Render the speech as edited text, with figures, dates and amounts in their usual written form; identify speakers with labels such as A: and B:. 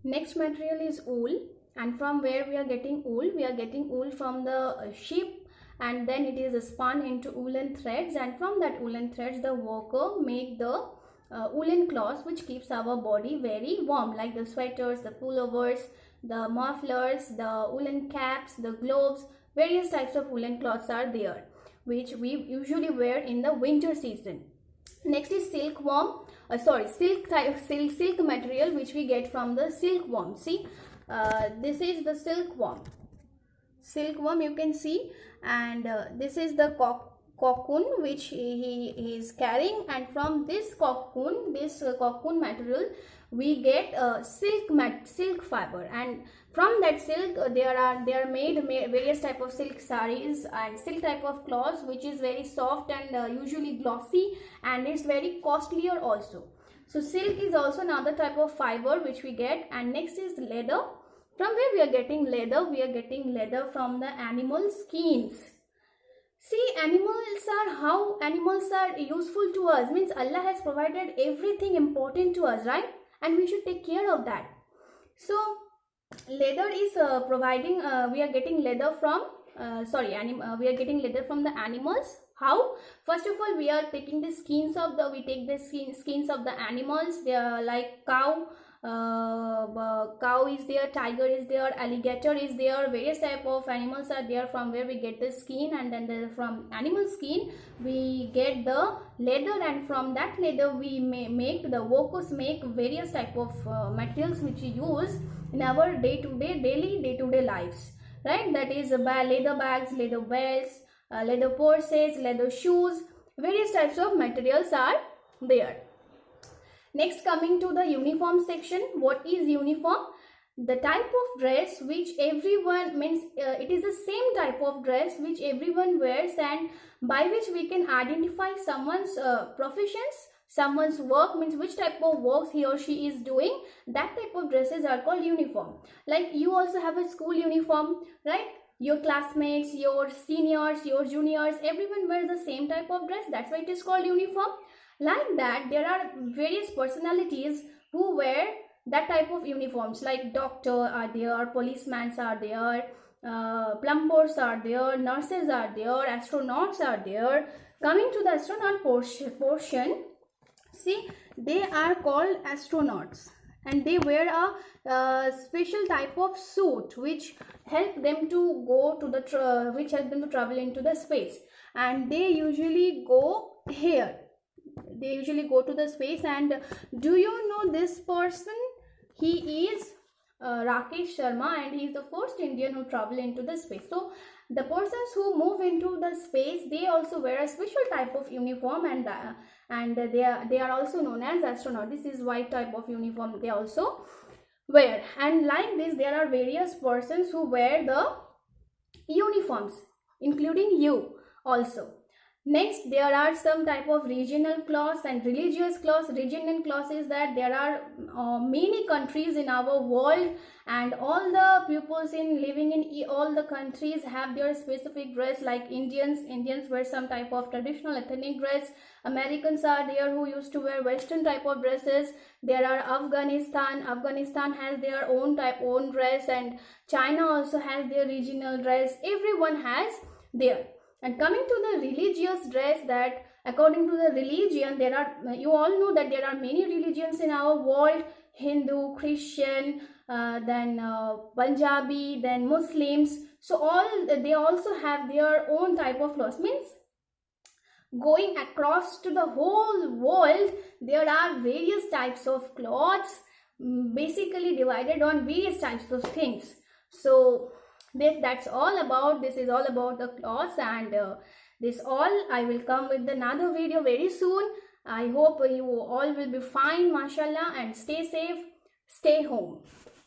A: Next material is wool, and from where we are getting wool? We are getting wool from the sheep, and then it is spun into woolen threads, and from that woolen threads the worker make the woolen cloths which keeps our body very warm, like the sweaters, the pullovers, the mufflers, the woolen caps, the gloves. Various types of woolen cloths are there which we usually wear in the winter season. Next is silkworm, silk material which we get from the silkworm. See, this is the silkworm, you can see, and this is the cocoon which he is carrying, and from this cocoon, cocoon material, we get silk fiber, and from that silk they are made various type of silk sarees and silk type of cloths which is very soft and usually glossy, and it's very costlier also. So silk is also another type of fiber which we get. And next is leather. From where we are getting leather? We are getting leather from the animal skins. See, how animals are useful to us, means Allah has provided everything important to us, right? And we should take care of that. So leather is we are getting leather from we are getting leather from the animals. How? First of all, we are taking the skins of the skins of the animals. They are like cow is there, tiger is there, alligator is there, various type of animals are there from where we get the skin, and then from animal skin we get the leather, and from that leather we the workers make various type of materials which we use in our day-to-day lives, right? That is leather bags, leather belts, leather purses, leather shoes. Various types of materials are there. Next, coming to the uniform section. What is uniform? The type of dress which everyone it is the same type of dress which everyone wears, and by which we can identify someone's professions, someone's work, means which type of works he or she is doing. That type of dresses are called uniform. Like you also have a school uniform, right? Your classmates, your seniors, your juniors, everyone wears the same type of dress. That's why it is called uniform. Like that, there are various personalities who wear that type of uniforms, like doctor are there, policemen are there, plumbers are there, nurses are there, astronauts are there. Coming to the astronaut portion, see, they are called astronauts, and they wear a special type of suit which help them to go to the which help them to travel into the space, and they usually go here. They usually go to the space. And do you know this person? He is Rakesh Sharma, and he is the first Indian who traveled into the space. So the persons who move into the space, they also wear a special type of uniform, and they are also known as astronaut. This is white type of uniform they also wear. And like this, there are various persons who wear the uniforms, including you also. Next, there are some type of regional cloths and religious cloths. Regional cloths is that there are many countries in our world, and all the peoples living in all the countries have their specific dress. Like Indians wear some type of traditional ethnic dress. Americans are there who used to wear Western type of dresses. There are Afghanistan has their own dress, and China also has their regional dress. Everyone has their. And coming to the religious dress, that according to the religion, there are, you all know that there are many religions in our world: Hindu, Christian, then Punjabi, then Muslims. So they also have their own type of clothes. Means going across to the whole world, there are various types of clothes, basically divided on various types of things. So that's all about. This is all about the clothes, and this all I will come with another video very soon. I hope you all will be fine, mashallah, and stay safe, stay home.